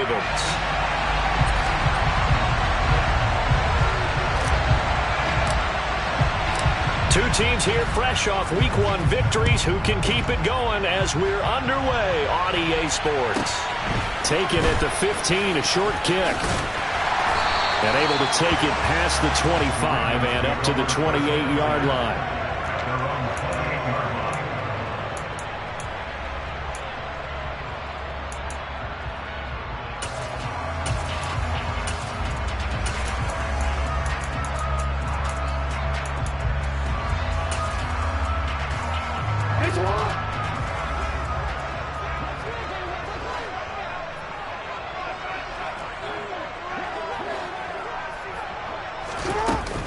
Ravens. Two teams here fresh off Week 1 victories. Who can keep it going as we're underway on EA Sports? Taken at the 15, a short kick. And able to take it past the 25 and up to the 28-yard line.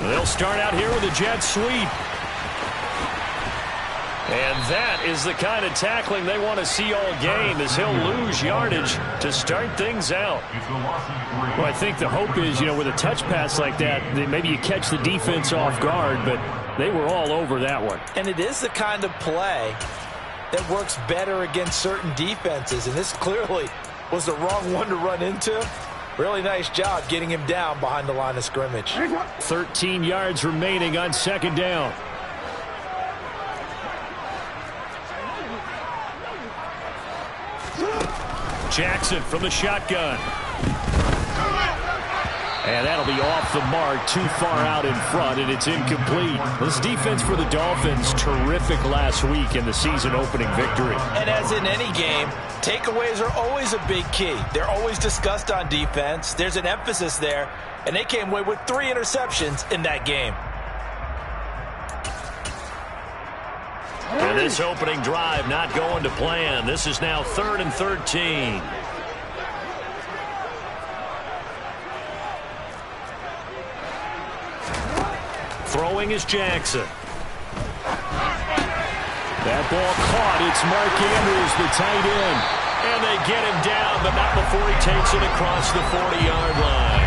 They'll start out here with a jet sweep. And that is the kind of tackling they want to see all game, as he'll lose yardage to start things out. Well, I think the hope is, with a touch pass like that maybe you catch the defense off guard, but they were all over that one. And it is the kind of play that works better against certain defenses, and this clearly was the wrong one to run into. Really nice job getting him down behind the line of scrimmage. 13 yards remaining on second down. Jackson from the shotgun. And that'll be off the mark, too far out in front, and it's incomplete. This defense for the Dolphins, terrific last week in the season-opening victory. And as in any game, takeaways are always a big key. They're always discussed on defense. There's an emphasis there, and they came away with 3 interceptions in that game. And this opening drive not going to plan. This is now 3rd and 13. Throwing is Jackson. That ball caught. It's Mark Andrews, the tight end. And they get him down, but not before he takes it across the 40-yard line.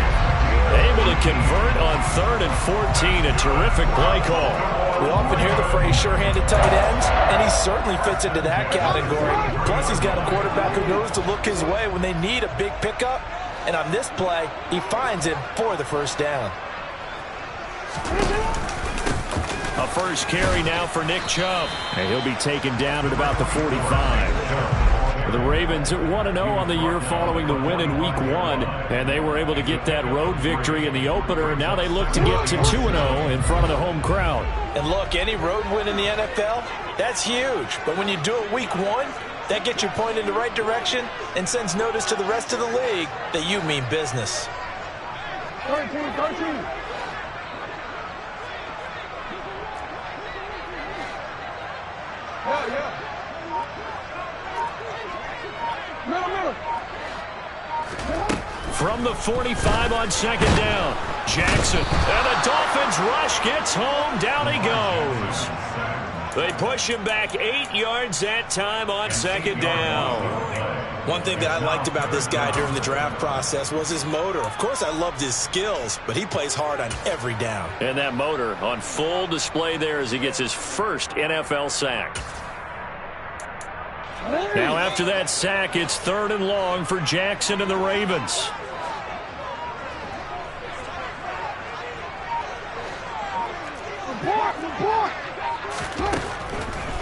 Able to convert on 3rd and 14. A terrific play call. We often hear the phrase sure-handed tight ends, and he certainly fits into that category. Plus, he's got a quarterback who knows to look his way when they need a big pickup. And on this play, he finds him for the first down. A first carry now for Nick Chubb. And he'll be taken down at about the 45. The Ravens at 1-0 on the year following the win in Week 1. And they were able to get that road victory in the opener. And now they look to get to 2-0 in front of the home crowd. And look, any road win in the NFL, that's huge. But when you do it Week 1, that gets you pointed in the right direction and sends notice to the rest of the league that you mean business. 13. From the 45 on second down, Jackson. And the Dolphins rush, gets home, down he goes. They push him back 8 yards that time on second down. One thing that I liked about this guy during the draft process was his motor. Of course, I loved his skills, but he plays hard on every down. And that motor on full display there as he gets his first NFL sack. Now after that sack, it's 3rd and long for Jackson and the Ravens.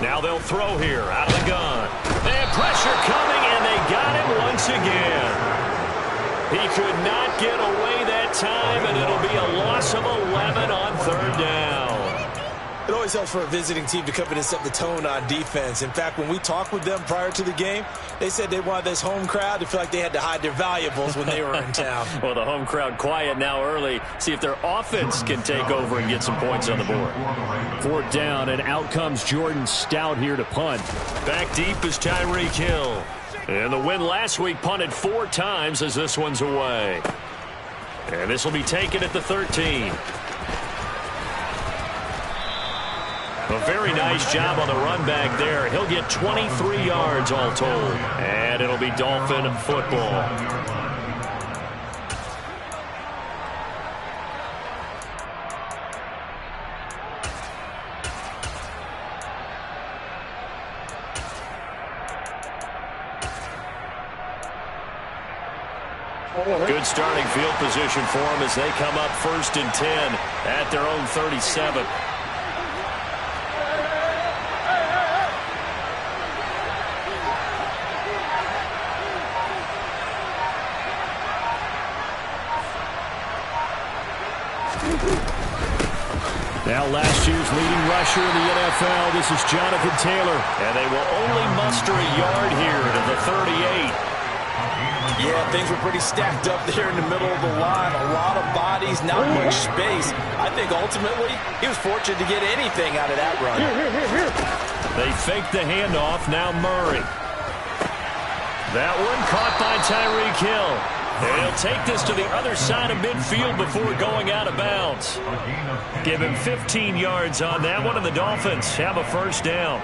Now they'll throw here out of the gun. They have pressure coming, and they got him once again. He could not get away that time, and it'll be a loss of 11 on 3rd down. It always helps for a visiting team to come in and set the tone on defense. In fact, when we talked with them prior to the game, they said they wanted this home crowd to feel like they had to hide their valuables when they were in town. Well, the home crowd quiet now early. See if their offense can take over and get some points on the board. 4th down, and out comes Jordan Stout here to punt. Back deep is Tyreek Hill. And the win last week punted 4 times as this one's away. And this will be taken at the 13. A very nice job on the run back there. He'll get 23 yards all told. And it'll be Dolphin football. Good starting field position for them as they come up 1st and 10 at their own 37. Now last year's leading rusher in the NFL, this is Jonathan Taylor. And they will only muster a yard here to the 38. Yeah, things were pretty stacked up there in the middle of the line. A lot of bodies, not much space. I think ultimately he was fortunate to get anything out of that run. They fake the handoff. Now Murray. That one caught by Tyreek Hill. And he'll take this to the other side of midfield before going out of bounds. Give him 15 yards on that one, and the Dolphins have a 1st down.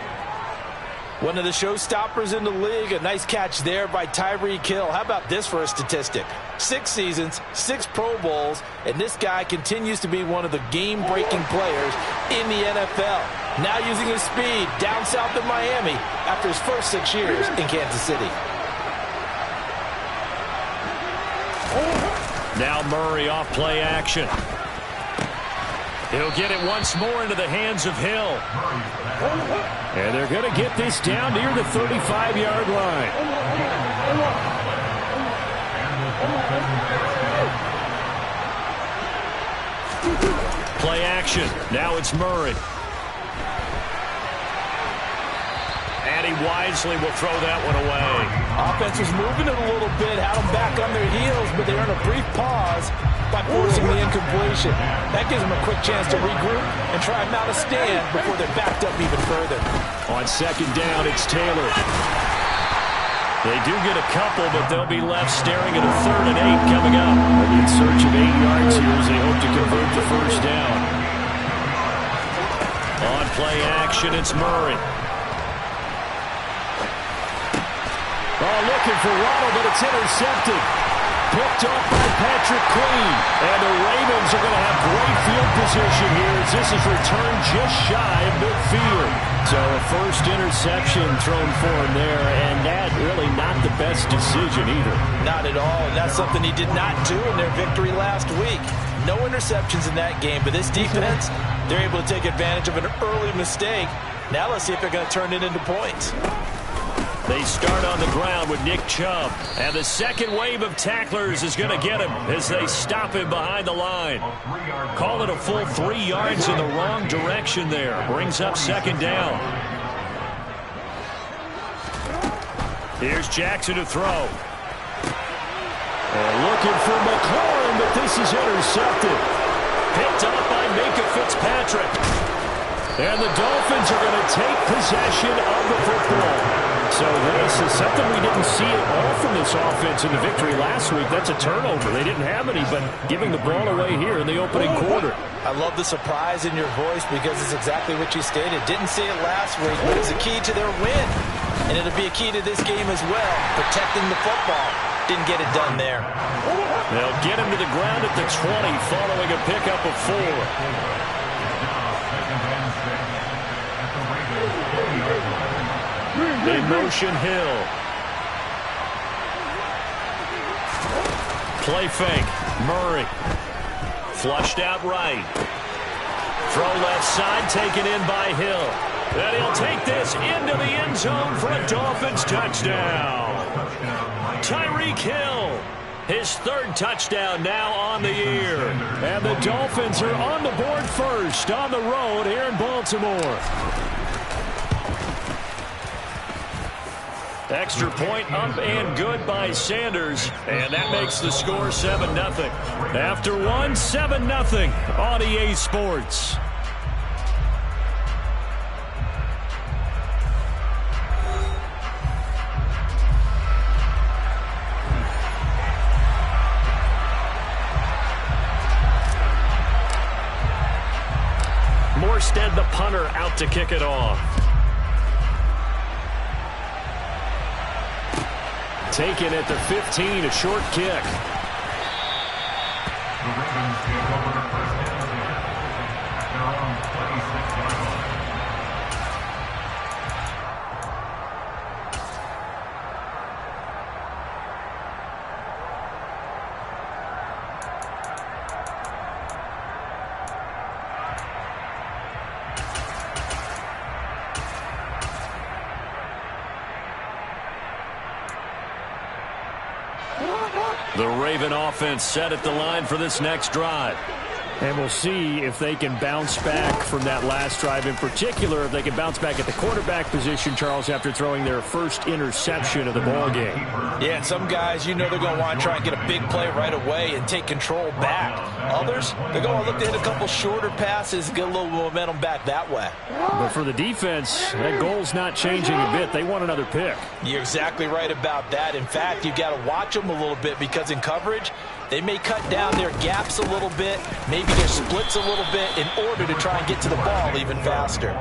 One of the showstoppers in the league. A nice catch there by Tyreek Hill. How about this for a statistic? 6 seasons, 6 Pro Bowls, and this guy continues to be one of the game-breaking players in the NFL. Now using his speed down south of Miami after his first 6 years in Kansas City. Now Murray off play action. He'll get it once more into the hands of Hill. And they're going to get this down near the 35-yard line. Play action. Now it's Murray. And he wisely will throw that one away. Offense was moving it a little bit, had them back on their heels, but they earned a brief pause by forcing the incompletion. That gives them a quick chance to regroup and try and mount a stand before they're backed up even further. On 2nd down, it's Taylor. They do get a couple, but they'll be left staring at a 3rd and 8 coming up. In search of 8 yards here as they hope to convert the 1st down. On play action, it's Murray. Oh, looking for Waddle, but it's intercepted. Picked up by Patrick Queen. And the Ravens are going to have great field position here as this is returned just shy of midfield. So a 1st interception thrown for him there, and that really not the best decision either. Not at all, and that's something he did not do in their victory last week. No interceptions in that game, but this defense, they're able to take advantage of an early mistake. Now let's see if they're going to turn it into points. They start on the ground with Nick Chubb. And the second wave of tacklers is going to get him as they stop him behind the line. Call it a full 3 yards in the wrong direction there. Brings up 2nd down. Here's Jackson to throw. Looking for McLaurin, but this is intercepted. Picked up by Minka Fitzpatrick. And the Dolphins are going to take possession of the football. So this is something we didn't see at all from this offense in the victory last week. That's a turnover. They didn't have any, but giving the ball away here in the opening quarter. I love the surprise in your voice because it's exactly what you stated. Didn't see it last week, but it's a key to their win. And it'll be a key to this game as well, protecting the football. Didn't get it done there. They'll get him to the ground at the 20 following a pickup of 4. They motion Hill. Play fake. Murray. Flushed out right. Throw left side, taken in by Hill. And he'll take this into the end zone for a Dolphins touchdown. Tyreek Hill. His 3rd touchdown now on the year. And the Dolphins are on the board first on the road here in Baltimore. Extra point up and good by Sanders. And that makes the score 7-0. After one, 7-0 on EA Sports. Morstead, the punter, out to kick it off. Taken at the 15, a short kick. The Ravens take over the first down at their own 26-yard line. The Raven offense set at the line for this next drive. And we'll see if they can bounce back from that last drive. In particular, if they can bounce back at the quarterback position, Charles, after throwing their first interception of the ball game. Yeah, and some guys, you know they're going to want to try and get a big play right away and take control back. Others, they're going to look to hit a couple shorter passes and get a little momentum back that way. But for the defense, that goal's not changing a bit. They want another pick. You're exactly right about that. In fact, you've got to watch them a little bit because in coverage, they may cut down their gaps a little bit, maybe their splits a little bit in order to try and get to the ball even faster.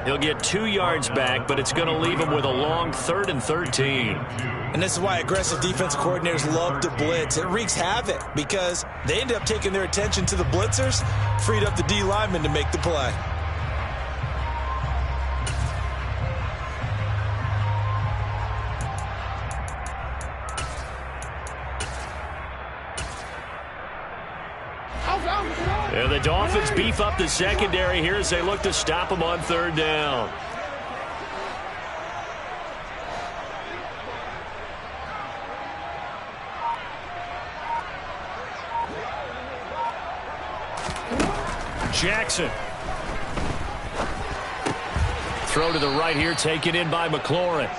He'll get 2 yards back, but it's going to leave him with a long 3rd and 13. And this is why aggressive defensive coordinators love to blitz. It wreaks havoc because they end up taking their attention to the blitzers, freed up the D lineman to make the play. And the Dolphins beef up the secondary here as they look to stop him on 3rd down. Jackson. Throw to the right here, taken in by McLaurin.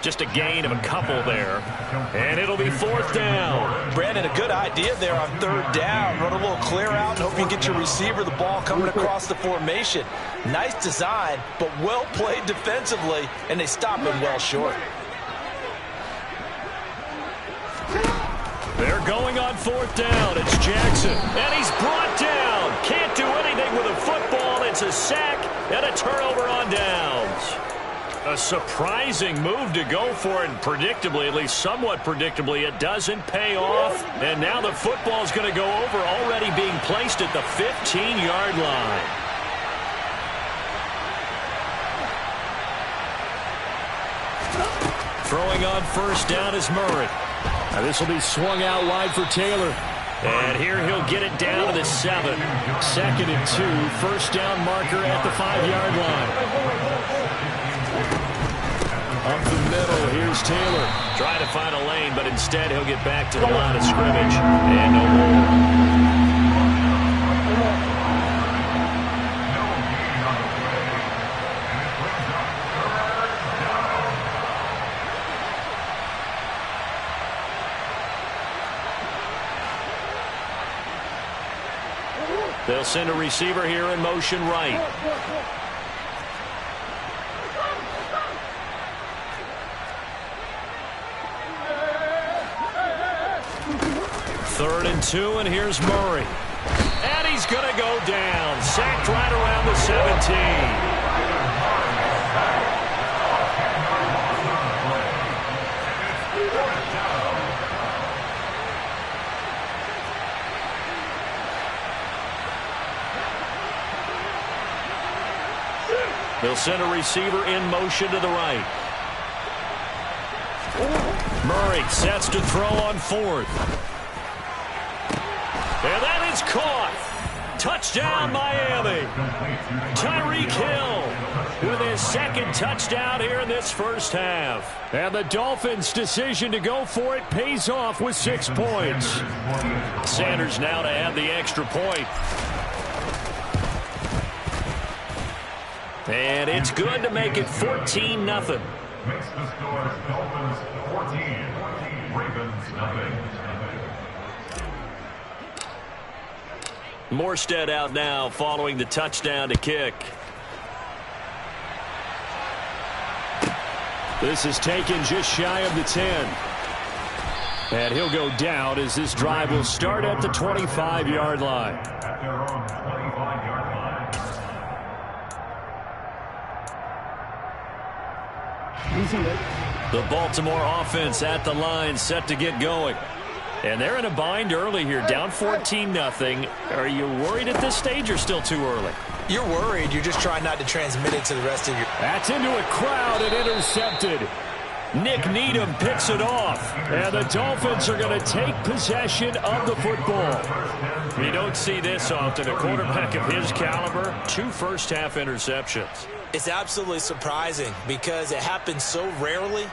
Just a gain of a couple there. And it'll be 4th down. Brandon, a good idea there on 3rd down. Run a little clear out and hope you get your receiver the ball coming across the formation. Nice design, but well played defensively, and they stop him well short. They're going on 4th down. It's Jackson. And he's brought down. Can't do anything with a football. It's a sack and a turnover on downs. A surprising move to go for it, and predictably, at least somewhat predictably, it doesn't pay off. And now the football's going to go over, already being placed at the 15-yard line. Throwing on 1st down is Murray. Now this will be swung out wide for Taylor. And here he'll get it down to the 7. 2nd and 2. 1st down marker at the 5-yard line. Up the middle, here's Taylor. Trying to find a lane, but instead he'll get back to the line of scrimmage. And no more. They'll send a receiver here in motion right. Third and 2, and here's Murray. And he's going to go down. Sacked right around the 17. They'll send a receiver in motion to the right. Murray sets to throw on 4th. And that is caught. Touchdown, Miami. Tyreek Hill with his 2nd touchdown here in this first half. And the Dolphins' decision to go for it pays off with 6 points. Sanders now to add the extra point. And it's good to make it 14-0. Makes the score Dolphins 14, Ravens nothing. Morstead out now following the touchdown to kick. This is taken just shy of the 10. And he'll go down as this drive will start at the 25-yard line. At their own 25-yard line. The Baltimore offense at the line, set to get going. And they're in a bind early here, down 14-0. Are you worried at this stage or still too early? You're worried. You're just trying not to transmit it to the rest of your... That's into a crowd and intercepted. Nick Needham picks it off. And the Dolphins are going to take possession of the football. You don't see this often. A quarterback of his caliber, 2 first-half interceptions. It's absolutely surprising because it happens so rarely.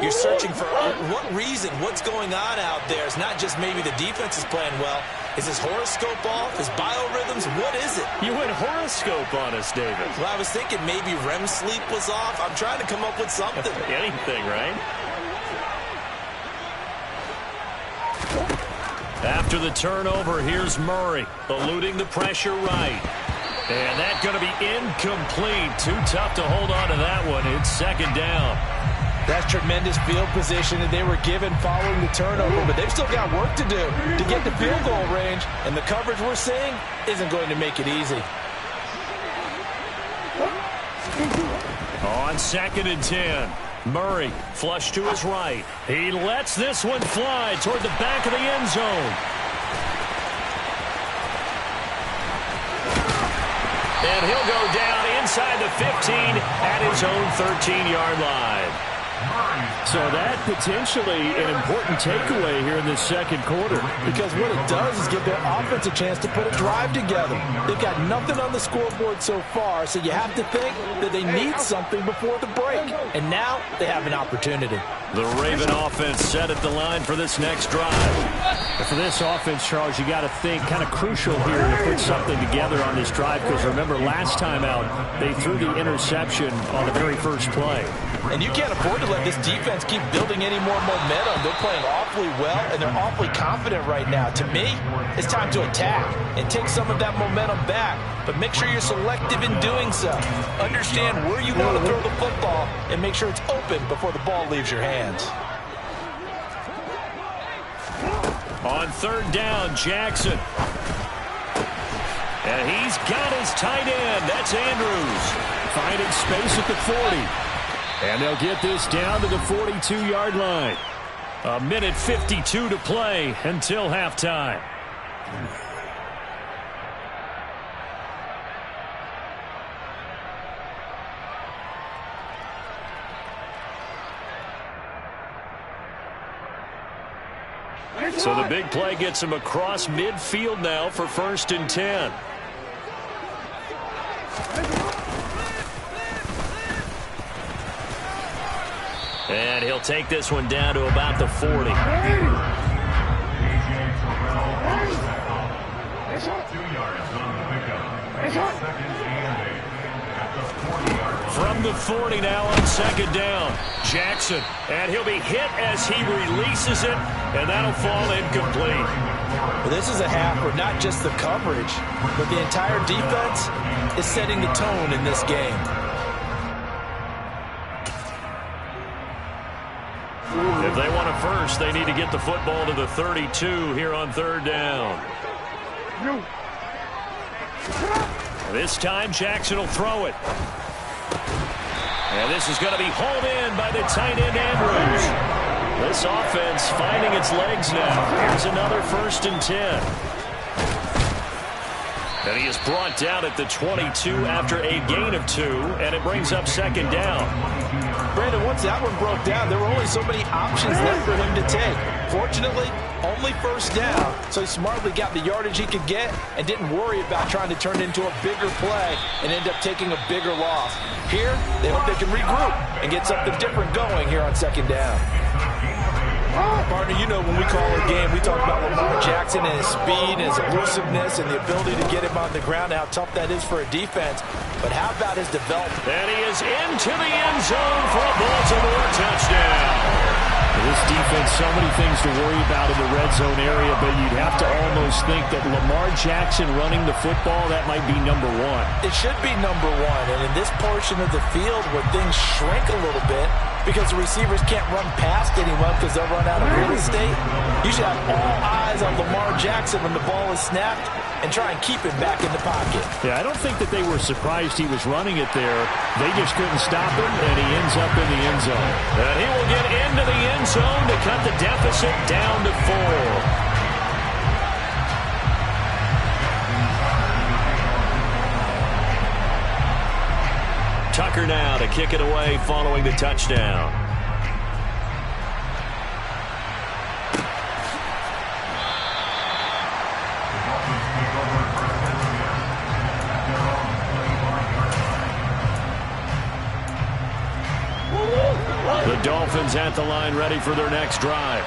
You're searching for what reason, what's going on out there. It's not just maybe the defense is playing well. Is his horoscope off? His biorhythms? What is it? You went horoscope on us, David. Well, I was thinking maybe REM sleep was off. I'm trying to come up with something. Anything, right? After the turnover, here's Murray, eluding the pressure right. And that's going to be incomplete. Too tough to hold on to that one. It's second down. That's tremendous field position that they were given following the turnover, but they've still got work to do to get to field goal range, and the coverage we're seeing isn't going to make it easy. On 2nd and 10, Murray flush to his right. He lets this one fly toward the back of the end zone. And he'll go down inside the 15 at his own 13-yard line. So that potentially an important takeaway here in this second quarter. Because what it does is give their offense a chance to put a drive together. They've got nothing on the scoreboard so far, so you have to think that they need something before the break. And now they have an opportunity. The Raven offense set at the line for this next drive. And for this offense, Charles, you got to think kind of crucial here to put something together on this drive, because remember last time out they threw the interception on the very first play. And you can't afford to let this defense keep building any more momentum. They're playing awfully well, and they're awfully confident right now. To me, it's time to attack and take some of that momentum back. But make sure you're selective in doing so. Understand where you want to throw the football and make sure it's open before the ball leaves your hands. On 3rd down, Jackson. And he's got his tight end. That's Andrews. Finding space at the 40. And they'll get this down to the 42-yard line. 1:52 to play until halftime. So the big play gets him across midfield now for 1st and 10. And he'll take this one down to about the 40. 2 yards on the pickup. 2nd and 8 at the 40-yard line. From the 40 now on 2nd down. Jackson. And he'll be hit as he releases it. And that'll fall incomplete. Well, this is a half where not just the coverage, but the entire defense is setting the tone in this game. If they want a first, they need to get the football to the 32 here on 3rd down. This time, Jackson will throw it. And this is going to be hauled in by the tight end, Andrews. This offense finding its legs now. Here's another 1st and 10. And he is brought down at the 22 after a gain of 2, and it brings up 2nd down. Brandon, once that one broke down, there were only so many options left for him to take. Fortunately, only 1st down, so he smartly got the yardage he could get and didn't worry about trying to turn it into a bigger play and end up taking a bigger loss. Here, they hope they can regroup and get something different going here on 2nd down. Partner, you know when we call a game, we talk about Lamar Jackson and his speed and his elusiveness and the ability to get him on the ground, how tough that is for a defense. But how about his development? And he is into the end zone for a Baltimore touchdown. This defense, so many things to worry about in the red zone area, but you'd have to almost think that Lamar Jackson running the football, that might be number 1. It should be number 1, and in this portion of the field where things shrink a little bit because the receivers can't run past anyone because they'll run out of real estate, you should have all eyes on Lamar Jackson when the ball is snapped and try and keep him back in the pocket. Yeah, I don't think that they were surprised he was running it there. They just couldn't stop him, and he ends up in the end zone. And he will get into the end zone to cut the deficit down to 4. Tucker now to kick it away following the touchdown. The Dolphins Ravens at the line ready for their next drive.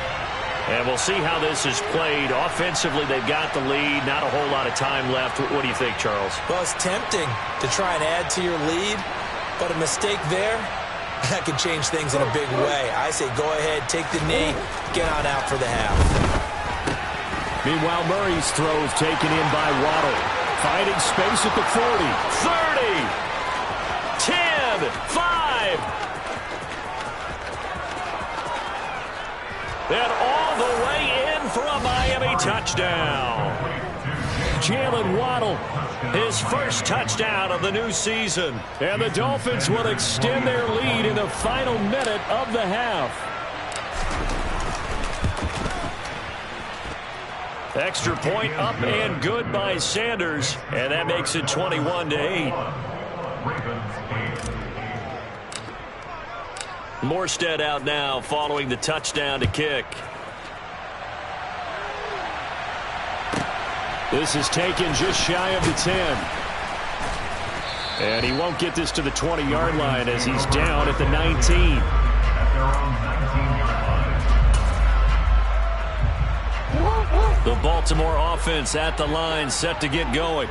And we'll see how this is played. Offensively, they've got the lead. Not a whole lot of time left. What do you think, Charles? Well, it's tempting to try and add to your lead, but a mistake there, that can change things in a big way. I say go ahead, take the knee, get on out for the half. Meanwhile, Murray's throw is taken in by Waddle. Finding space at the 40. 30. 10. 5. And all the way in for a Miami touchdown. Jalen Waddle, his first touchdown of the new season. And the Dolphins will extend their lead in the final minute of the half. Extra point up and good by Sanders. And that makes it 21-8. Morstead out now following the touchdown to kick. This is taken just shy of the 10. And he won't get this to the 20-yard line as he's down at the 19. The Baltimore offense at the line, set to get going.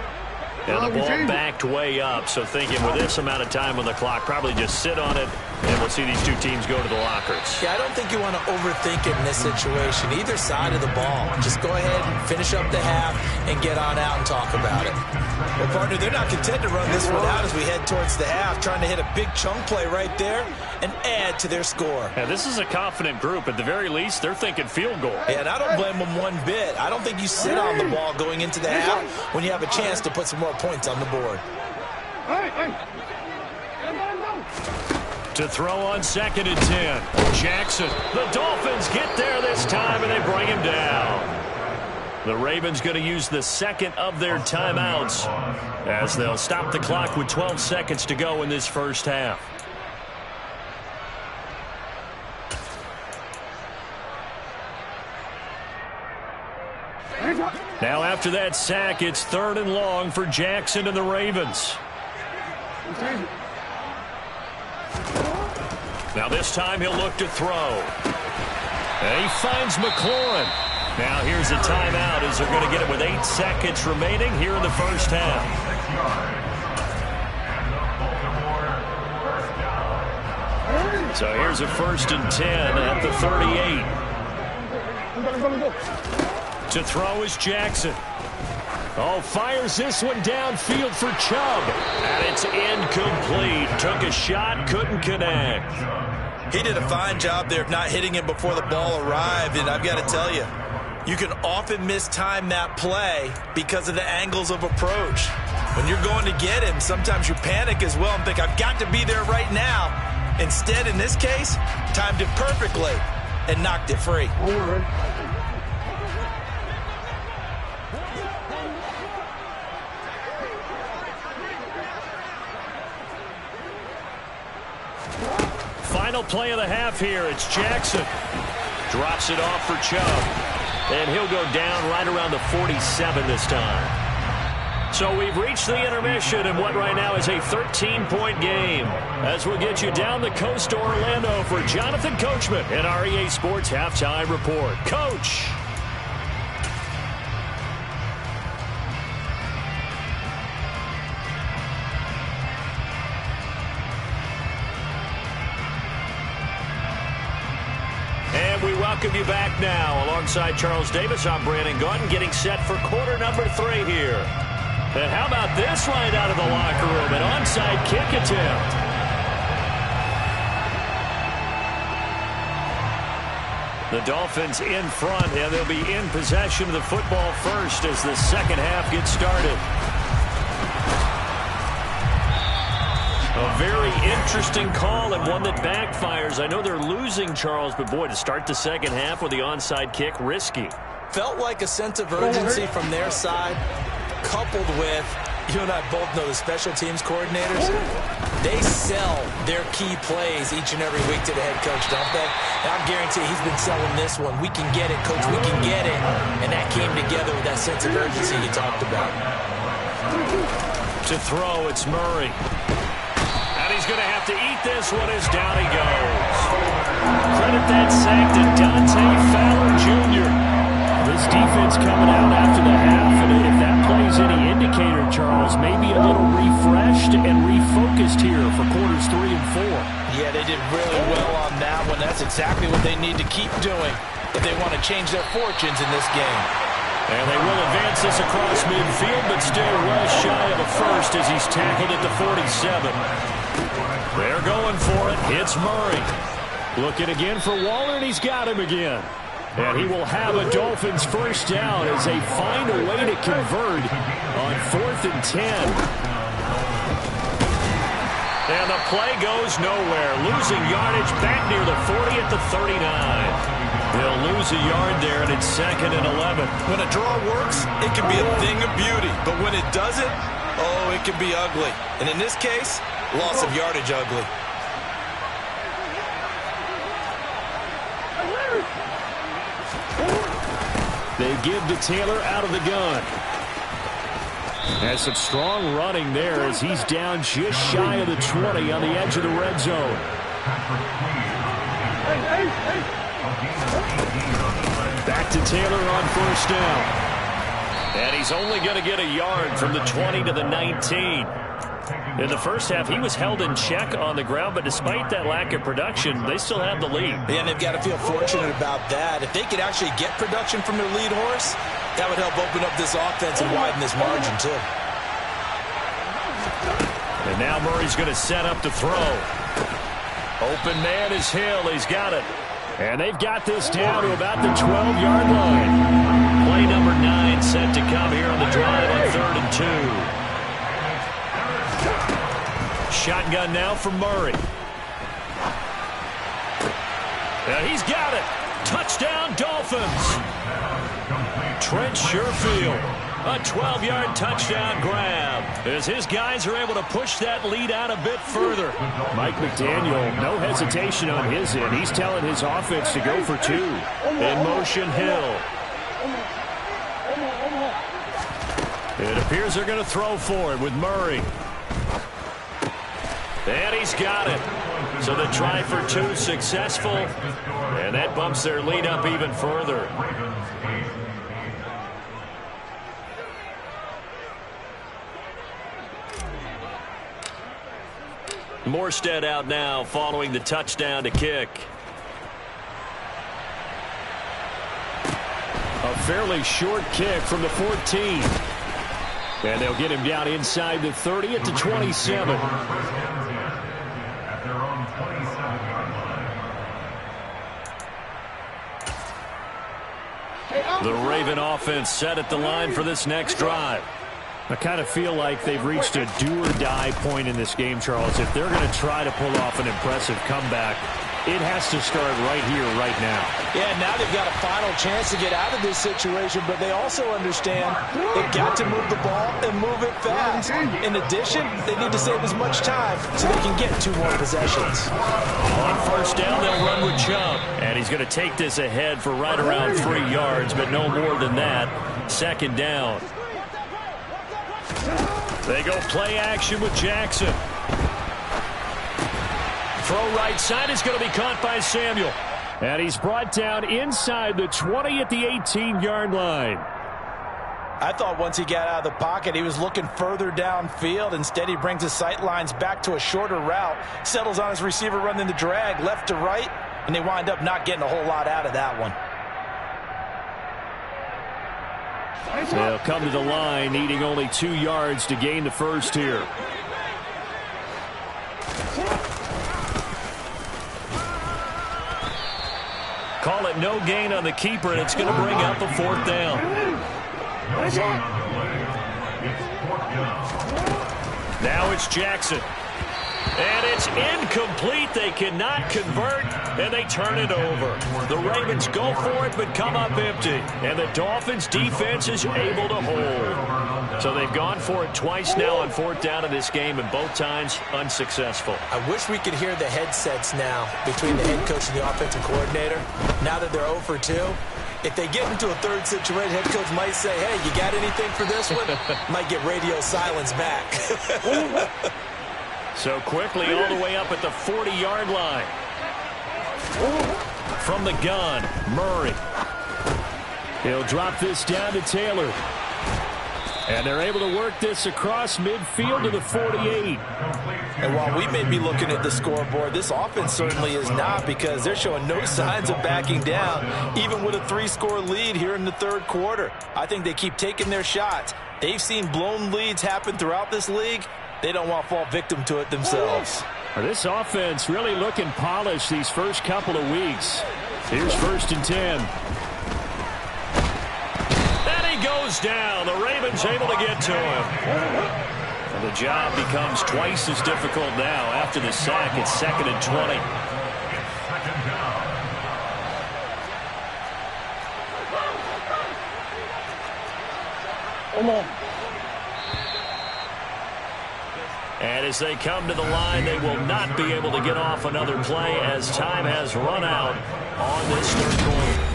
And the ball backed way up, so thinking with this amount of time on the clock, probably just sit on it, and we'll see these two teams go to the lockers. Yeah, I don't think you want to overthink it in this situation. Either side of the ball. Just go ahead and finish up the half and get on out and talk about it. Well, partner, they're not content to run this one out as we head towards the half, trying to hit a big chunk play right there and add to their score. Yeah, this is a confident group. At the very least, they're thinking field goal. Yeah, and I don't blame them one bit. I don't think you sit on the ball going into the half when you have a chance to put some more points on the board. To throw on 2nd and 10. Jackson. The Dolphins get there this time, and they bring him down. The Ravens going to use the second of their timeouts as they'll stop the clock with 12 seconds to go in this first half. Now after that sack, it's 3rd and long for Jackson and the Ravens. Now this time he'll look to throw. And he finds McLaurin. Now here's a timeout as they're going to get it with 8 seconds remaining here in the first half. So here's a 1st and 10 at the 38. To throw is Jackson. Oh, fires this one downfield for Chubb. And it's incomplete. Took a shot, couldn't connect. He did a fine job there of not hitting him before the ball arrived, and I've got to tell you, you can often mistime that play because of the angles of approach. When you're going to get him, sometimes you panic as well and think, I've got to be there right now. Instead, in this case, timed it perfectly and knocked it free. Final play of the half here. It's Jackson. Drops it off for Chubb. And he'll go down right around the 47 this time. So we've reached the intermission in what right now is a 13-point game. As we'll get you down the coast to Orlando for Jonathan Coachman at our EA Sports Halftime Report. Coach. We welcome you back now. Alongside Charles Davis, I'm Brandon Gaudin, getting set for quarter number 3 here. And how about this right out of the locker room? An onside kick attempt. The Dolphins in front, and they'll be in possession of the football first as the second half gets started. A very interesting call and one that backfires. I know they're losing, Charles, but boy, to start the second half with the onside kick, risky. Felt like a sense of urgency from their side, coupled with, you and I both know the special teams coordinators, they sell their key plays each and every week to the head coach, don't they? And I'm guaranteeing he's been selling this one. We can get it, coach, we can get it. And that came together with that sense of urgency you talked about. To throw, it's Murray. He's going to have to eat this one as down he goes. Credit that sack to Dante Fowler Jr. This defense coming out after the half, and if that plays any indicator, Charles, maybe a little refreshed and refocused here for quarters 3 and 4. Yeah, they did really well on that one. That's exactly what they need to keep doing if they want to change their fortunes in this game. And they will advance this across midfield, but still well shy of a first as he's tackled at the 47. They're going for it. It's Murray. Looking again for Waller, and he's got him again. And he will have a Dolphins first down as they find a way to convert on 4th and 10. And the play goes nowhere. Losing yardage back near the 40 at the 39. They'll lose a yard there, and it's 2nd and 11. When a draw works, it can be a thing of beauty. But when it doesn't, oh, it can be ugly. And in this case, loss of yardage ugly. They give to Taylor out of the gun. Has some strong running there as he's down just shy of the 20 on the edge of the red zone. Back to Taylor on first down. And he's only going to get a yard from the 20 to the 19. In the first half, he was held in check on the ground, but despite that lack of production, they still have the lead. Yeah, and they've got to feel fortunate about that. If they could actually get production from their lead horse, that would help open up this offense and widen this margin, too. And now Murray's going to set up to throw. Open man is Hill. He's got it. And they've got this down to about the 12-yard line. Play number 9 set to come here on the drive on 3rd and 2. Shotgun now for Murray. And he's got it. Touchdown, Dolphins. Trent Sherfield. A 12-yard touchdown grab as his guys are able to push that lead out a bit further. Mike McDaniel, no hesitation on his end. He's telling his offense to go for 2. In motion, Hill. It appears they're going to throw for it with Murray. And he's got it. So the try for 2 successful. And that bumps their lead up even further. Morstead out now following the touchdown to kick. A fairly short kick from the 14. And they'll get him down inside the 30 at the 27. The Raven offense set at the line for this next drive. I kind of feel like they've reached a do-or-die point in this game, Charles. If they're going to try to pull off an impressive comeback, it has to start right here, right now. Yeah, now they've got a final chance to get out of this situation, but they also understand they've got to move the ball and move it fast. In addition, they need to save as much time so they can get 2 more possessions. On first down, they'll run with Chubb. And he's going to take this ahead for right around 3 yards, but no more than that. 2nd down. They go play action with Jackson. Throw right side is going to be caught by Samuel. And he's brought down inside the 20 at the 18-yard line. I thought once he got out of the pocket, he was looking further downfield. Instead, he brings his sight lines back to a shorter route, settles on his receiver running the drag left to right, and they wind up not getting a whole lot out of that one. They'll come to the line, needing only 2 yards to gain the first here. Call it no gain on the keeper, and it's going to bring up a 4th down. Now it's Jackson. And it's incomplete. They cannot convert, and they turn it over. The Ravens go for it, but come up empty. And the Dolphins' defense is able to hold. So they've gone for it twice now on 4th down in this game, and both times unsuccessful. I wish we could hear the headsets now between the head coach and the offensive coordinator. Now that they're 0 for 2, if they get into a 3rd situation, head coach might say, hey, you got anything for this one? Might get radio silence back. So quickly all the way up at the 40-yard line. From the gun, Murray. He'll drop this down to Taylor. And they're able to work this across midfield to the 48. And while we may be looking at the scoreboard, this offense certainly is not, because they're showing no signs of backing down, even with a 3-score lead here in the third quarter. I think they keep taking their shots. They've seen blown leads happen throughout this league. They don't want to fall victim to it themselves. This offense really looking polished these first couple of weeks. Here's 1st and 10. Goes down. The Ravens able to get to him. And the job becomes twice as difficult now after the sack. It's 2nd and 20. And as they come to the line, they will not be able to get off another play as time has run out on this third quarter.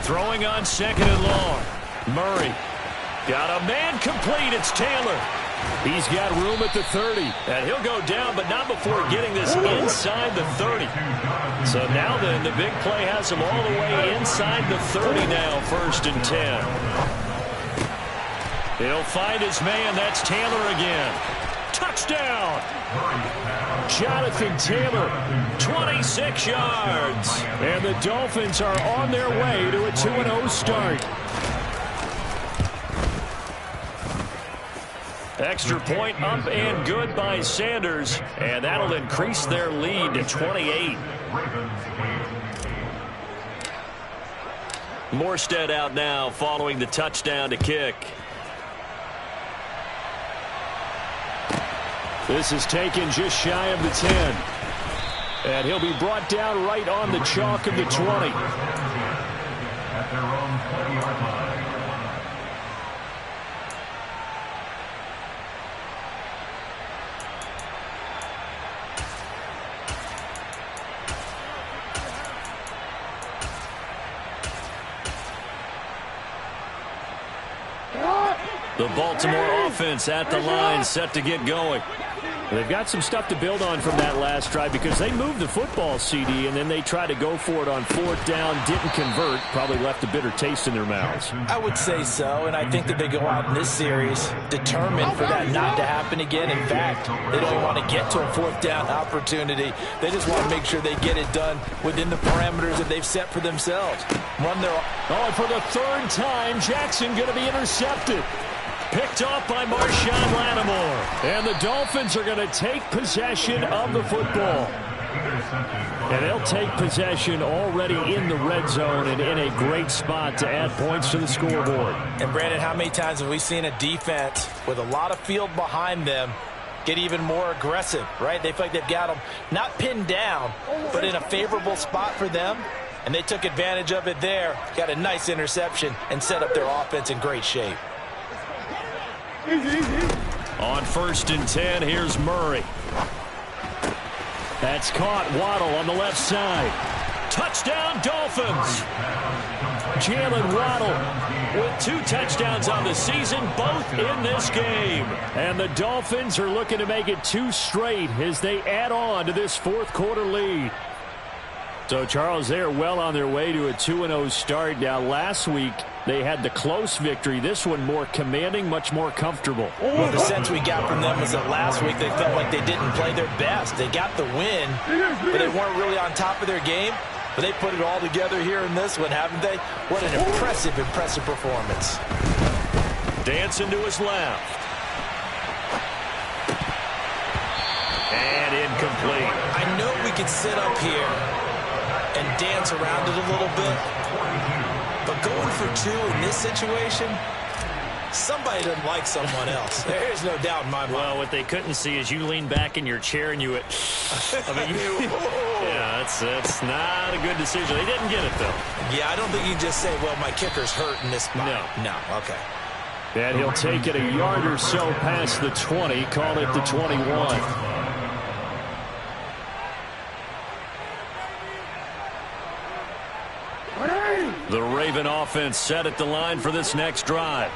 Throwing on 2nd and long. Murray. Got a man complete. It's Taylor. He's got room at the 30. And he'll go down, but not before getting this inside the 30. So now then, the big play has him all the way inside the 30 now, 1st and 10. He'll find his man. That's Taylor again. Touchdown! Jonathan Taylor, 26 yards. And the Dolphins are on their way to a 2-0 start. Extra point up and good by Sanders. And that'll increase their lead to 28. Morstead out now following the touchdown to kick. This is taken just shy of the 10. And he'll be brought down right on the chalk of the 20. At their own 20-yard line. The Baltimore offense at the line, set to get going. They've got some stuff to build on from that last drive because they moved the football, CD, and then they tried to go for it on 4th down, didn't convert, probably left a bitter taste in their mouths. I would say so, and I think that they go out in this series determined for that not to happen again. In fact, they don't want to get to a 4th down opportunity. They just want to make sure they get it done within the parameters that they've set for themselves. Run their... Oh, and for the 3rd time, Jackson going to be intercepted. Picked off by Marshawn Lattimore. And the Dolphins are going to take possession of the football. And they'll take possession already in the red zone and in a great spot to add points to the scoreboard. And, Brandon, how many times have we seen a defense with a lot of field behind them get even more aggressive, right? They feel like they've got them not pinned down, but in a favorable spot for them. And they took advantage of it there, got a nice interception, and set up their offense in great shape. On 1st and 10, here's Murray. That's caught. Waddle on the left side. Touchdown, Dolphins. Jalen Waddle with 2 touchdowns on the season, both in this game. And the Dolphins are looking to make it 2 straight as they add on to this 4th quarter lead. So, Charles, they are well on their way to a 2-0 start. Now, last week, they had the close victory. This one more commanding, much more comfortable. Well, the sense we got from them was that last week they felt like they didn't play their best. They got the win, but they weren't really on top of their game. But they put it all together here in this one, haven't they? What an impressive performance. Dancing to his left. And incomplete. I know we could sit up here and dance around it a little bit, but going for 2 in this situation, somebody doesn't like someone else. There's no doubt in my mind. Well, what they couldn't see is you lean back in your chair and you went, yeah, that's not a good decision. They didn't get it, though. Yeah, I don't think you just say, well, my kicker's hurt in this spot. No. No, okay. And he'll take it a yard or so past the 20, call it the 21. The Raven offense set at the line for this next drive.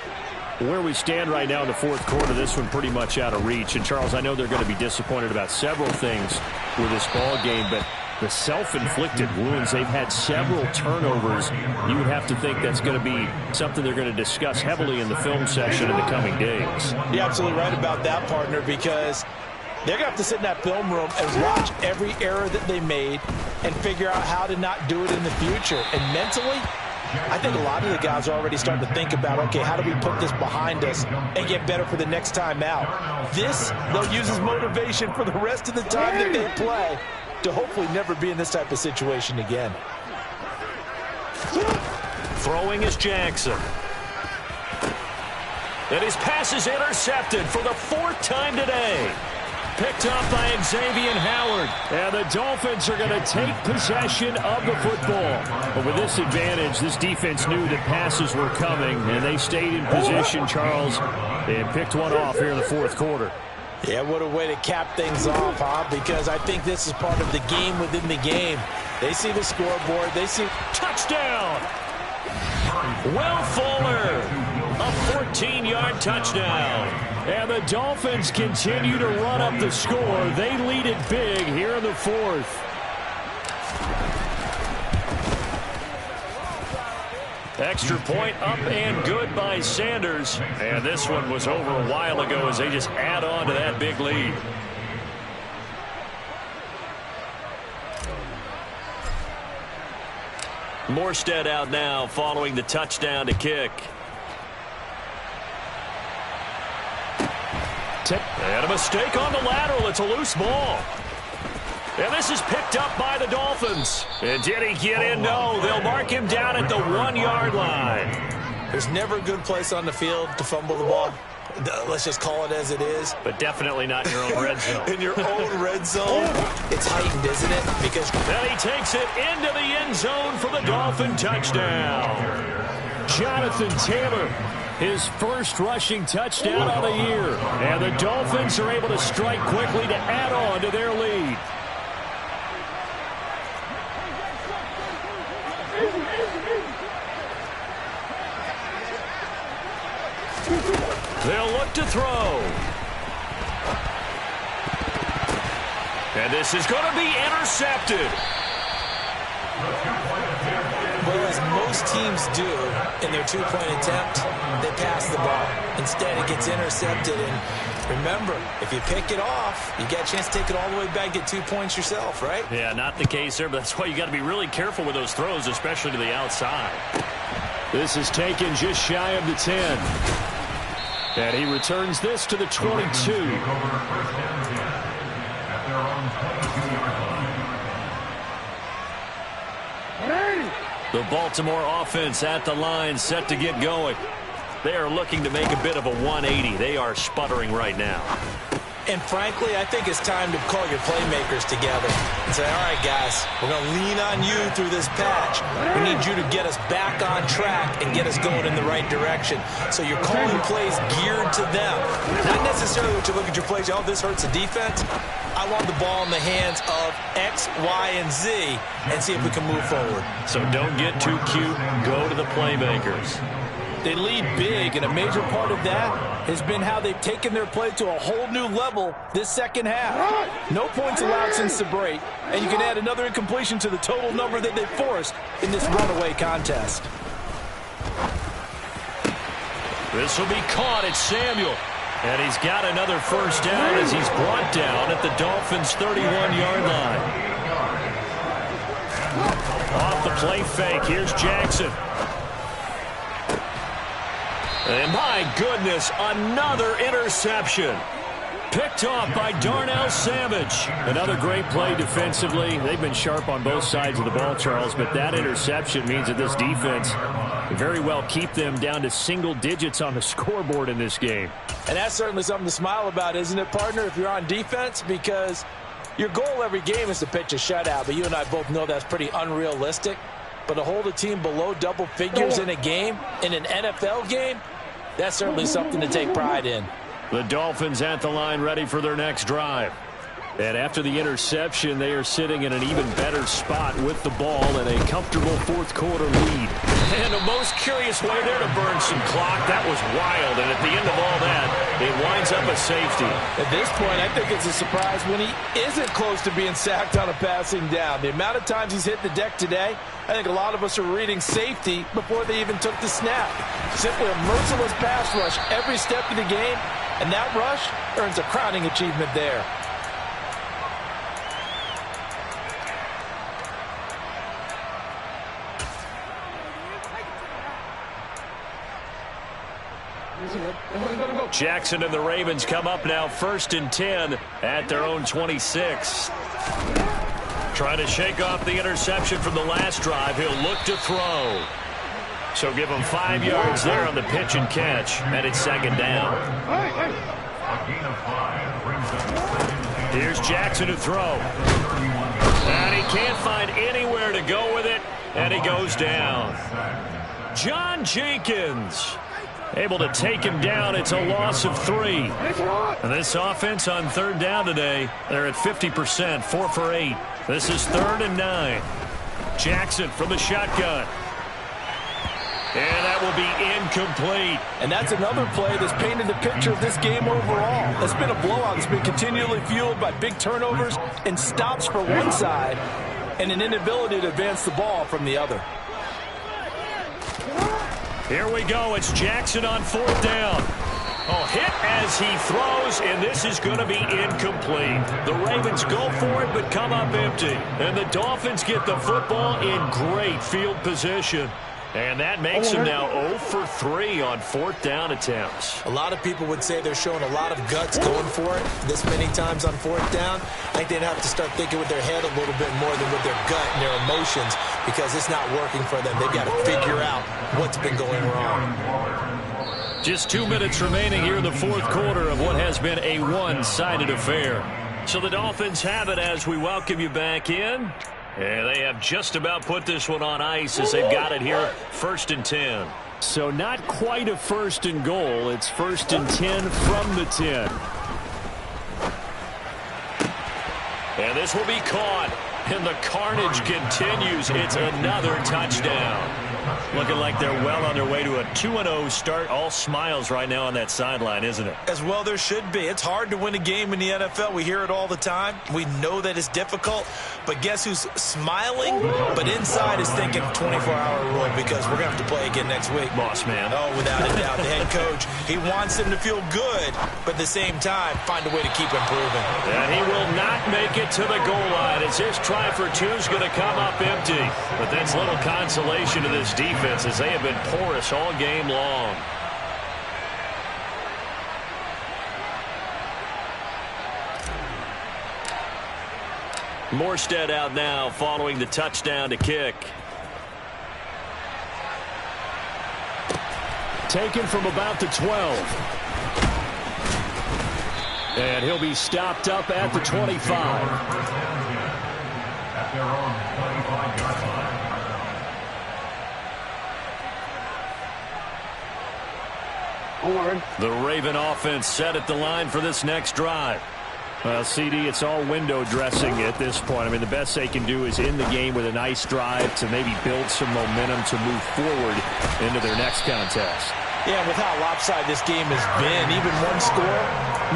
Where we stand right now in the fourth quarter, this one pretty much out of reach. And, Charles, I know they're going to be disappointed about several things with this ball game, but the self-inflicted wounds, they've had several turnovers. You would have to think that's going to be something they're going to discuss heavily in the film session in the coming days. You're absolutely right about that, partner, because they're going to have to sit in that film room and watch every error that they made and figure out how to not do it in the future. And mentally, I think a lot of the guys are already starting to think about, okay, how do we put this behind us and get better for the next time out? This, they'll use as motivation for the rest of the time that they play to hopefully never be in this type of situation again. Throwing is Jackson. And his pass is intercepted for the fourth time today. Picked up by Xavier Howard. And the Dolphins are going to take possession of the football. But with this advantage, this defense knew that passes were coming, and they stayed in position, Charles, and picked one off here in the fourth quarter. Yeah, what a way to cap things off, huh? Because I think this is part of the game within the game. They see the scoreboard. They see touchdown. Will Fuller, a 14-yard touchdown. And the Dolphins continue to run up the score. They lead it big here in the fourth. Extra point up and good by Sanders. And this one was over a while ago as they just add on to that big lead. Morstead out now following the touchdown to kick. And a mistake on the lateral. It's a loose ball. And this is picked up by the Dolphins. And did he get in? No, they'll mark him down at the 1-yard line. There's never a good place on the field to fumble the ball. Let's just call it as it is. But definitely not in your own red zone. In your own red zone, it's heightened, isn't it? Because then he takes it into the end zone for the Dolphin touchdown. Jonathan Taylor, his first rushing touchdown of the year. And the Dolphins are able to strike quickly to add on to their lead. They'll look to throw. And this is going to be intercepted. Well, as most teams do in their two-point attempt, they pass the ball. Instead, it gets intercepted. And remember, if you pick it off, you get a chance to take it all the way back, get 2 points yourself, right? Yeah, not the case there, but that's why you got to be really careful with those throws, especially to the outside. This is taken just shy of the 10. And he returns this to the 22. The Baltimore offense at the line, set to get going. They are looking to make a bit of a 180. They are sputtering right now. And frankly, I think it's time to call your playmakers together and say, all right, guys, we're going to lean on you through this patch. We need you to get us back on track and get us going in the right direction. So you're calling plays geared to them. Not necessarily what you look at your plays, oh, this hurts the defense. I want the ball in the hands of X, Y, and Z and see if we can move forward. So don't get too cute. Go to the playmakers. They lead big, and a major part of that has been how they've taken their play to a whole new level this second half. No points allowed since the break, and you can add another incompletion to the total number that they forced in this runaway contest. This will be caught. It's Samuel. And he's got another first down as he's brought down at the Dolphins' 31-yard line. Off the play fake, here's Jackson. And my goodness, another interception. Picked off by Darnell Savage. Another great play defensively. They've been sharp on both sides of the ball, Charles, but that interception means that this defense very well keep them down to single digits on the scoreboard in this game. And that's certainly something to smile about, isn't it, partner, if you're on defense? Because your goal every game is to pitch a shutout, but you and I both know that's pretty unrealistic. But to hold a team below double figures in a game, in an NFL game, That's certainly something to take pride in. The Dolphins at the line ready for their next drive. And after the interception, they are sitting in an even better spot with the ball and a comfortable fourth-quarter lead. And a most curious way there to burn some clock. That was wild, and at the end of all that, it winds up a safety. At this point, I think it's a surprise when he isn't close to being sacked on a passing down. The amount of times he's hit the deck today, I think a lot of us are reading safety before they even took the snap. Simply a merciless pass rush every step of the game, and that rush earns a crowning achievement there. Jackson and the Ravens come up now 1st and 10 at their own 26. Trying to shake off the interception from the last drive. He'll look to throw. So give him 5 yards there on the pitch and catch, and it's 2nd down. Here's Jackson to throw. And he can't find anywhere to go with it, and he goes down. John Jenkins able to take him down. It's a loss of 3. And this offense on 3rd down today, they're at 50%, 4 for 8. This is 3rd and 9. Jackson from the shotgun. And that will be incomplete. And that's another play that's painted the picture of this game overall. It's been a blowout. It's been continually fueled by big turnovers and stops for one side and an inability to advance the ball from the other. Here we go. It's Jackson on 4th down. Oh, hit as he throws, and this is going to be incomplete. The Ravens go for it, but come up empty. And the Dolphins get the football in great field position. And that makes him now 0 for 3 on 4th down attempts. A lot of people would say they're showing a lot of guts going for it this many times on 4th down. I think they'd have to start thinking with their head a little bit more than with their gut and their emotions, because it's not working for them. They've got to figure out what's been going wrong. Just 2 minutes remaining here in the 4th quarter of what has been a one-sided affair. So the Dolphins have it as we welcome you back in. And they have just about put this one on ice as they've got it here 1st and 10. So not quite a 1st and goal. It's 1st and 10 from the 10. And this will be caught. And the carnage continues. It's another touchdown. Looking like they're well on their way to a 2-0 start. All smiles right now on that sideline, isn't it? As well there should be. It's hard to win a game in the NFL. We hear it all the time. We know that it's difficult. But guess who's smiling? But inside is thinking 24-hour rule, because we're going to have to play again next week. Boss man. Oh, without a doubt. The head coach, he wants them to feel good, but at the same time, find a way to keep improving. And he will not make it to the goal line as this try for 2 is going to come up empty. But that's little consolation to this defense as they have been porous all game long. Morstead out now following the touchdown to kick. Taken from about the 12. And he'll be stopped up at the 25. At their own 25-yard line. The Raven offense set at the line for this next drive. Well, CD, it's all window dressing at this point. I mean, the best they can do is in the game with a nice drive to maybe build some momentum to move forward into their next contest. Yeah, with how lopsided this game has been, even one score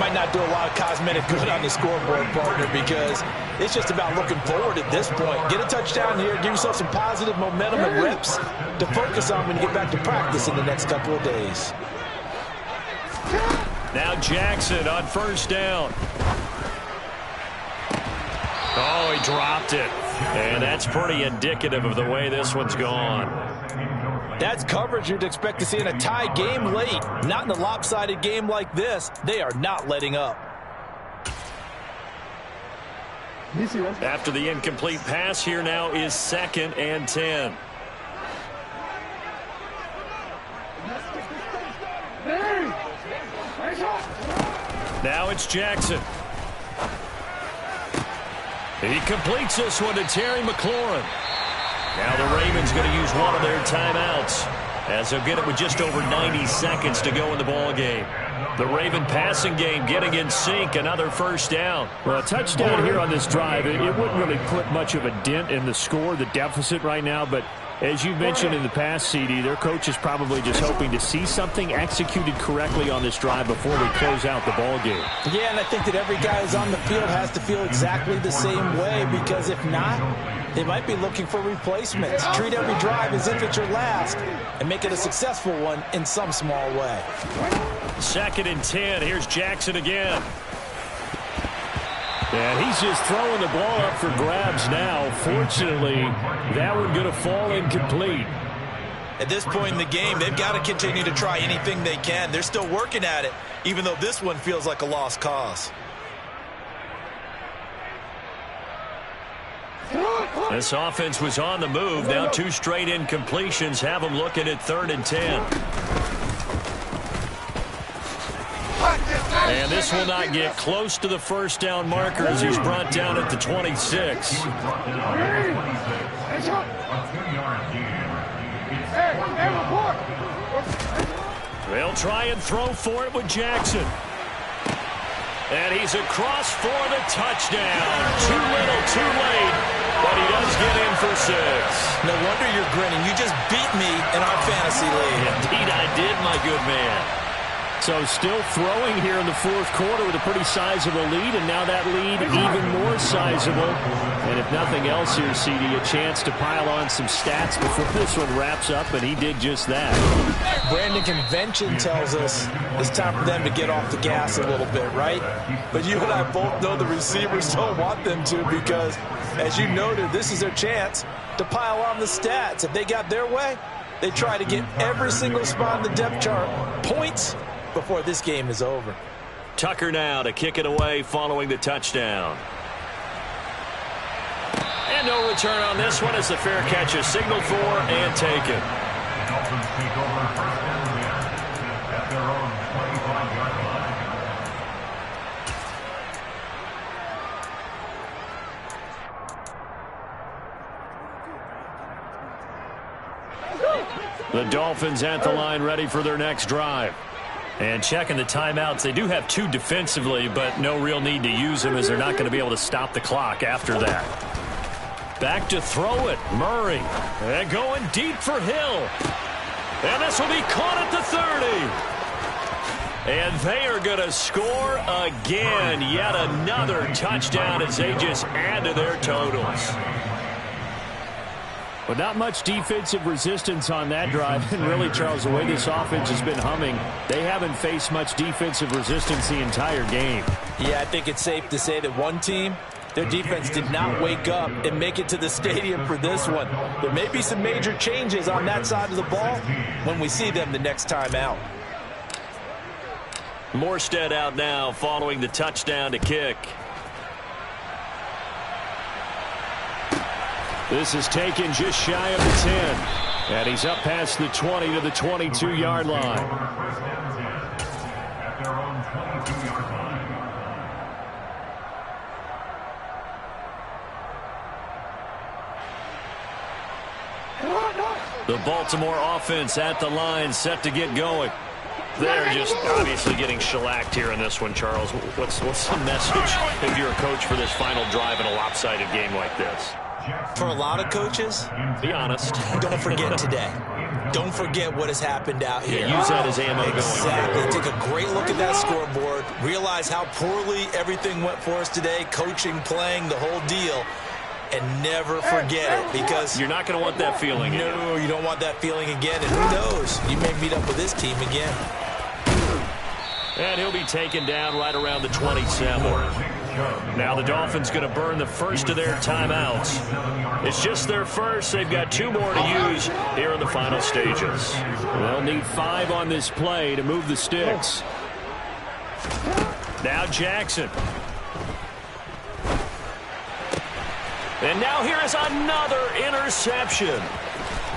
might not do a lot of cosmetic good on the scoreboard, partner, because it's just about looking forward at this point. Get a touchdown here, give yourself some positive momentum and reps to focus on when you get back to practice in the next couple of days. Now Jackson on 1st down. Oh, he dropped it. And that's pretty indicative of the way this one's gone. That's coverage you'd expect to see in a tie game late. Not in a lopsided game like this. They are not letting up. After the incomplete pass, here now is 2nd and 10. Now it's Jackson. He completes this one to Terry McLaurin. Now the Ravens going to use one of their timeouts. as they'll get it with just over 90 seconds to go in the ball game. The Raven passing game getting in sync, another first down. Well, a touchdown here on this drive, it wouldn't really put much of a dent in the score, the deficit right now, but as you mentioned in the past, CD, their coach is probably just hoping to see something executed correctly on this drive before we close out the ball game. Yeah, and I think that every guy who's on the field has to feel exactly the same way, because if not, they might be looking for replacements. Treat every drive as if it's your last and make it a successful one in some small way. 2nd and 10. Here's Jackson again. And he's just throwing the ball up for grabs now. Fortunately, that one going to fall incomplete. At this point in the game, they've got to continue to try anything they can. They're still working at it, even though this one feels like a lost cause. This offense was on the move. Now 2 straight incompletions have them looking at 3rd and 10. And this will not get close to the first down marker as he's brought down at the 26. They'll try and throw for it with Jackson. And he's across for the touchdown. Too little, too late, but he does get in for 6. No wonder you're grinning. You just beat me in our fantasy league. Indeed I did, my good man. So still throwing here in the 4th quarter with a pretty sizable lead, and now that lead even more sizable. And if nothing else here, CD, a chance to pile on some stats before this one wraps up, and he did just that. Brandon, convention tells us it's time for them to get off the gas a little bit, right? But you and I both know the receivers don't want them to, because, as you noted, this is their chance to pile on the stats. If they got their way, they try to get every single spot in the depth chart points before this game is over. Tucker now to kick it away following the touchdown. And no return on this one as the fair catch is signaled for and taken. Dolphins take over 1st and 10 at their own 25-yard line. The Dolphins at the line ready for their next drive. And checking the timeouts, they do have 2 defensively, but no real need to use them as they're not going to be able to stop the clock after that. Back to throw it, Murray. And going deep for Hill. And this will be caught at the 30. And they are going to score again. Yet another touchdown as they just add to their totals. But not much defensive resistance on that drive. And really, Charles, the way this offense has been humming, they haven't faced much defensive resistance the entire game. Yeah, I think it's safe to say that one team, their defense did not wake up and make it to the stadium for this one. There may be some major changes on that side of the ball when we see them the next time out. Morstead out now following the touchdown to kick. This is taken just shy of the 10. And he's up past the 20 to the 22-yard line. At their own 22-yard line. The Baltimore offense at the line, set to get going. They're just obviously getting shellacked here in this one, Charles. What's the message if you're a coach for this final drive in a lopsided game like this? For a lot of coaches, be honest. Don't forget today. Don't forget what has happened out here. Yeah, use that as ammo going forward. Take a great look at that scoreboard. Realize how poorly everything went for us today. Coaching, playing, the whole deal. And never forget it, because you're not going to want that feeling again. No, you don't want that feeling again. And who knows? You may meet up with this team again. And he'll be taken down right around the 27. Now the Dolphins going to burn the first of their timeouts. It's just their first. They've got 2 more to use here in the final stages. They'll need 5 on this play to move the sticks. Now Jackson. And now here is another interception.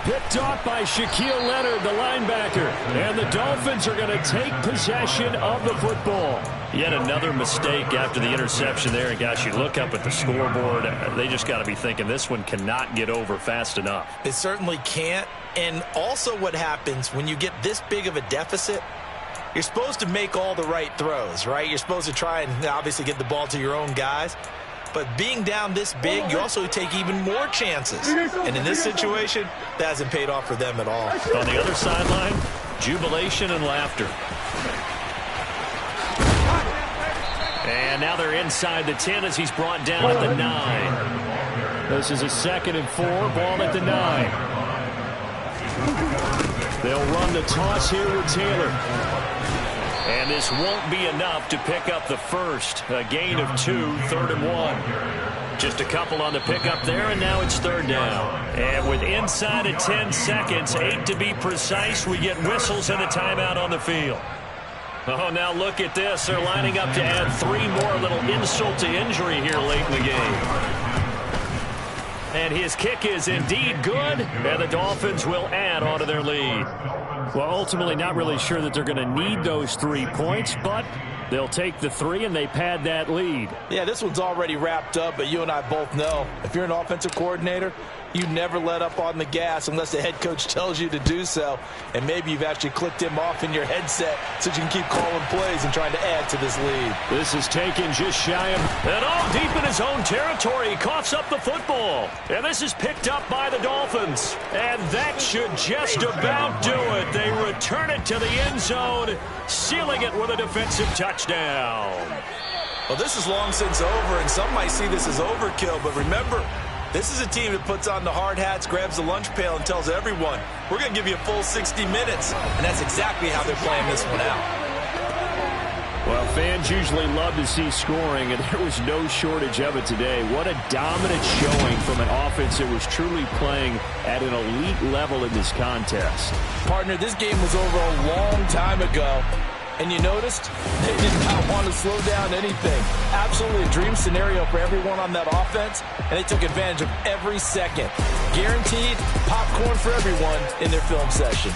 Picked off by Shaquille Leonard, the linebacker. And the Dolphins are going to take possession of the football. Yet another mistake after the interception there. And gosh, you look up at the scoreboard, they just got to be thinking this one cannot get over fast enough. It certainly can't. And also what happens when you get this big of a deficit, you're supposed to make all the right throws, right? You're supposed to try and obviously get the ball to your own guys. But being down this big, you also take even more chances. And in this situation, that hasn't paid off for them at all. On the other sideline, jubilation and laughter. And now they're inside the 10 as he's brought down at the 9. This is a 2nd and 4, ball at the 9. They'll run the toss here with Taylor. And this won't be enough to pick up the first. A gain of 2, 3rd and 1. Just a couple on the pickup there, and now it's 3rd down. And with inside of 10 seconds, 8 to be precise, we get whistles and a timeout on the field. Oh, now look at this. They're lining up to add 3 more, a little insult to injury here late in the game. And his kick is indeed good, and the Dolphins will add on to their lead. Well, ultimately not really sure that they're going to need those 3 points, but they'll take the 3 and they pad that lead. Yeah, this one's already wrapped up, but you and I both know if you're an offensive coordinator, you never let up on the gas unless the head coach tells you to do so. And maybe you've actually clicked him off in your headset so you can keep calling plays and trying to add to this lead. This is taken just shy of, and all deep in his own territory. He coughs up the football. And this is picked up by the Dolphins. And that should just about do it. They return it to the end zone, sealing it with a defensive touchdown. Well, this is long since over, and some might see this as overkill, but remember, this is a team that puts on the hard hats, grabs the lunch pail, and tells everyone, we're going to give you a full 60 minutes. And that's exactly how they're playing this one out. Well, fans usually love to see scoring, and there was no shortage of it today. What a dominant showing from an offense that was truly playing at an elite level in this contest. Partner, this game was over a long time ago. And you noticed they did not want to slow down anything. Absolutely a dream scenario for everyone on that offense, and they took advantage of every second. Guaranteed popcorn for everyone in their film session.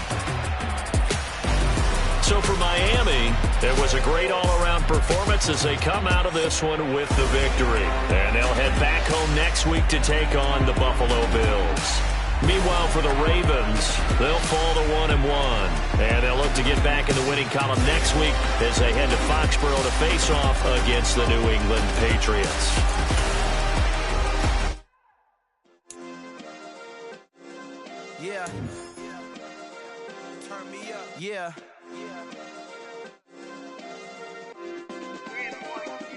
So for Miami, it was a great all-around performance as they come out of this one with the victory. And they'll head back home next week to take on the Buffalo Bills. Meanwhile, for the Ravens, they'll fall to 1-1. And they'll look to get back in the winning column next week as they head to Foxborough to face off against the New England Patriots. Yeah. Turn me up. Yeah.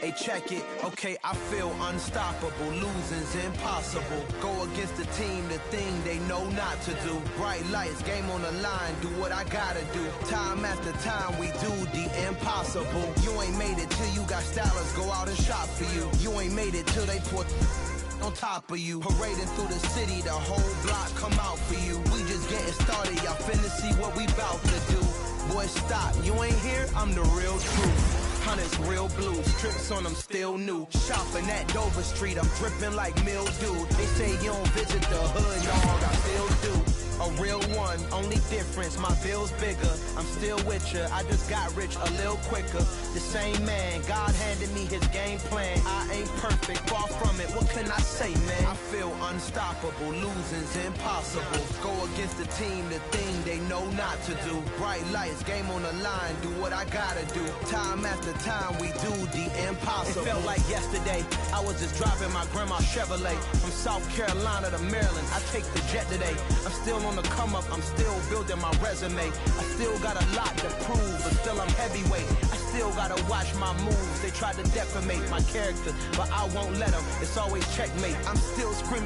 Hey, check it. Okay, I feel unstoppable. Losing's impossible. Go against the team, the thing they know not to do. Bright lights, game on the line, do what I gotta do. Time after time, we do the impossible. You ain't made it till you got stylers go out and shop for you. You ain't made it till they put on top of you. Parading through the city, the whole block come out for you. We just getting started, y'all finna see what we bout to do. Boy, stop, you ain't here, I'm the real truth. Hunters, real blue, strips on them still new. Shopping at Dover Street, I'm dripping like mildew. They say you don't visit the hood, dog, I still do. A real one, only difference, my bill's bigger. I'm still with ya, I just got rich a little quicker. The same man, God handed me his game plan. I ain't perfect, far from it, what can I say, man? I feel unstoppable, losing's impossible. Go against the team, the thing they know not to do. Bright lights, game on the line, do what I gotta do. Time after time, we do the impossible. It felt like yesterday, I was just driving my grandma's Chevrolet. From South Carolina to Maryland, I take the jet today. I'm still on the come up, I'm still building my resume. I still got a lot to prove, but still I'm heavyweight. I still gotta watch my moves. They tried to defamate my character, but I won't let them. It's always checkmate. I'm still screaming.